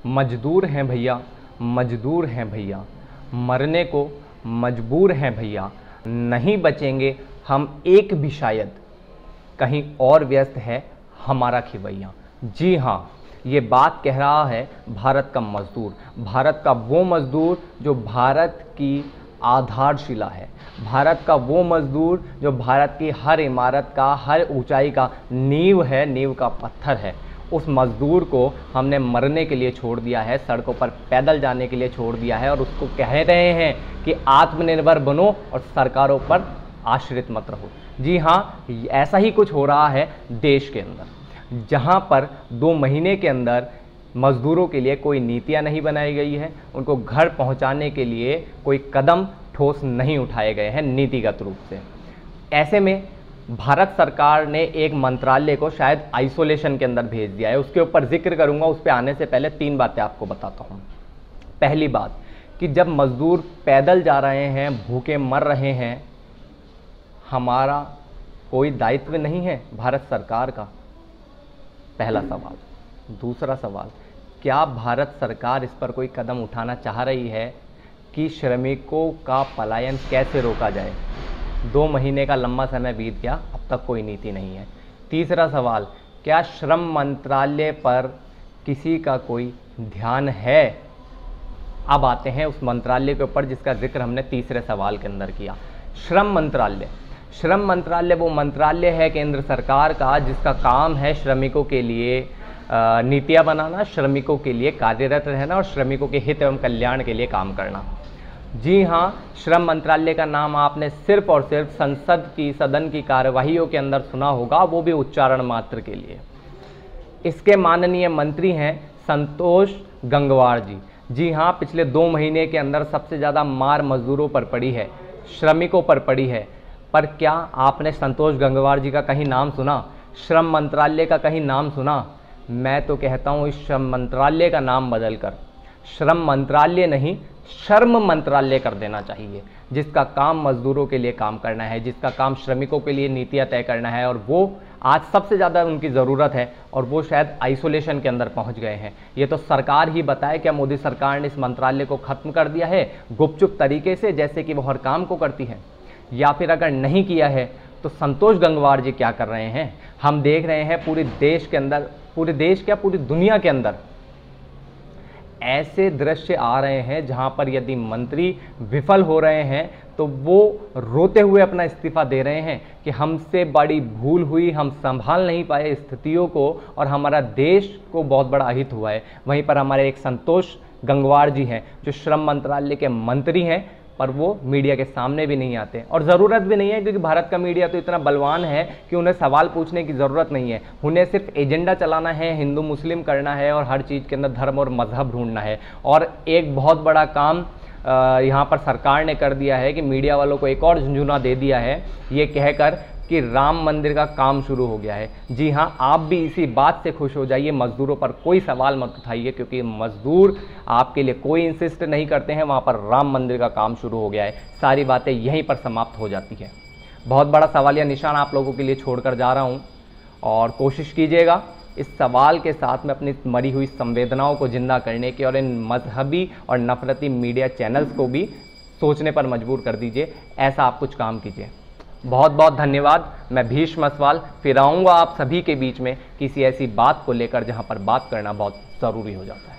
मजदूर हैं भैया, मजदूर हैं भैया, मरने को मजबूर हैं भैया, नहीं बचेंगे हम एक भी शायद, कहीं और व्यस्त है हमारा खिवैया। जी हाँ, ये बात कह रहा है भारत का मजदूर, भारत का वो मजदूर जो भारत की आधारशिला है, भारत का वो मजदूर जो भारत की हर इमारत का, हर ऊंचाई का नींव है, नींव का पत्थर है। उस मजदूर को हमने मरने के लिए छोड़ दिया है, सड़कों पर पैदल जाने के लिए छोड़ दिया है और उसको कह रहे हैं कि आत्मनिर्भर बनो और सरकारों पर आश्रित मत रहो। जी हाँ, ऐसा ही कुछ हो रहा है देश के अंदर, जहाँ पर 2 महीने के अंदर मजदूरों के लिए कोई नीतियाँ नहीं बनाई गई है, उनको घर पहुँचाने के लिए कोई कदम ठोस नहीं उठाए गए हैं नीतिगत रूप से। ऐसे में भारत सरकार ने एक मंत्रालय को शायद आइसोलेशन के अंदर भेज दिया है। उसके ऊपर जिक्र करूंगा, उस पर आने से पहले 3 बातें आपको बताता हूं। पहली बात कि जब मजदूर पैदल जा रहे हैं, भूखे मर रहे हैं, हमारा कोई दायित्व नहीं है भारत सरकार का? पहला सवाल। दूसरा सवाल, क्या भारत सरकार इस पर कोई कदम उठाना चाह रही है कि श्रमिकों का पलायन कैसे रोका जाए? 2 महीने का लंबा समय बीत गया, अब तक कोई नीति नहीं है। तीसरा सवाल, क्या श्रम मंत्रालय पर किसी का कोई ध्यान है? अब आते हैं उस मंत्रालय के ऊपर जिसका जिक्र हमने तीसरे सवाल के अंदर किया। श्रम मंत्रालय। श्रम मंत्रालय वो मंत्रालय है केंद्र सरकार का जिसका काम है श्रमिकों के लिए नीतियाँ बनाना, श्रमिकों के लिए कार्यरत रहना और श्रमिकों के हित एवं कल्याण के लिए काम करना। जी हाँ, श्रम मंत्रालय का नाम आपने सिर्फ और सिर्फ संसद की, सदन की कार्यवाहियों के अंदर सुना होगा, वो भी उच्चारण मात्र के लिए। इसके माननीय मंत्री हैं संतोष गंगवार जी। जी हाँ, पिछले 2 महीने के अंदर सबसे ज़्यादा मार मजदूरों पर पड़ी है, श्रमिकों पर पड़ी है। पर क्या आपने संतोष गंगवार जी का कहीं नाम सुना? श्रम मंत्रालय का कहीं नाम सुना? मैं तो कहता हूँ इस श्रम मंत्रालय का नाम बदलकर श्रम मंत्रालय नहीं, शर्म मंत्रालय कर देना चाहिए, जिसका काम मजदूरों के लिए काम करना है, जिसका काम श्रमिकों के लिए नीतियाँ तय करना है। और वो आज सबसे ज़्यादा उनकी ज़रूरत है और वो शायद आइसोलेशन के अंदर पहुंच गए हैं। ये तो सरकार ही बताए, क्या मोदी सरकार ने इस मंत्रालय को ख़त्म कर दिया है गुपचुप तरीके से, जैसे कि वो हर काम को करती है? या फिर अगर नहीं किया है तो संतोष गंगवार जी क्या कर रहे हैं? हम देख रहे हैं पूरे देश के अंदर, पूरे देश क्या पूरी दुनिया के अंदर ऐसे दृश्य आ रहे हैं जहां पर यदि मंत्री विफल हो रहे हैं तो वो रोते हुए अपना इस्तीफा दे रहे हैं कि हमसे बड़ी भूल हुई, हम संभाल नहीं पाए स्थितियों को और हमारा देश को बहुत बड़ा अहित हुआ है। वहीं पर हमारे एक संतोष गंगवार जी हैं जो श्रम मंत्रालय के मंत्री हैं, पर वो मीडिया के सामने भी नहीं आते और ज़रूरत भी नहीं है, क्योंकि भारत का मीडिया तो इतना बलवान है कि उन्हें सवाल पूछने की ज़रूरत नहीं है। उन्हें सिर्फ एजेंडा चलाना है, हिंदू मुस्लिम करना है और हर चीज़ के अंदर धर्म और मजहब ढूंढना है। और एक बहुत बड़ा काम यहाँ पर सरकार ने कर दिया है कि मीडिया वालों को एक और झुंझुना दे दिया है, ये कहकर कि राम मंदिर का काम शुरू हो गया है। जी हाँ, आप भी इसी बात से खुश हो जाइए, मजदूरों पर कोई सवाल मत उठाइए, क्योंकि मजदूर आपके लिए कोई इंसिस्ट नहीं करते हैं। वहाँ पर राम मंदिर का काम शुरू हो गया है, सारी बातें यहीं पर समाप्त हो जाती है। बहुत बड़ा सवालिया निशान आप लोगों के लिए छोड़कर जा रहा हूँ और कोशिश कीजिएगा इस सवाल के साथ में अपनी मरी हुई संवेदनाओं को जिंदा करने की, और इन मजहबी और नफरती मीडिया चैनल्स को भी सोचने पर मजबूर कर दीजिए। ऐसा आप कुछ काम कीजिए। बहुत बहुत धन्यवाद। मैं भीष्म असवाल फिर आऊँगा आप सभी के बीच में किसी ऐसी बात को लेकर जहाँ पर बात करना बहुत ज़रूरी हो जाता है।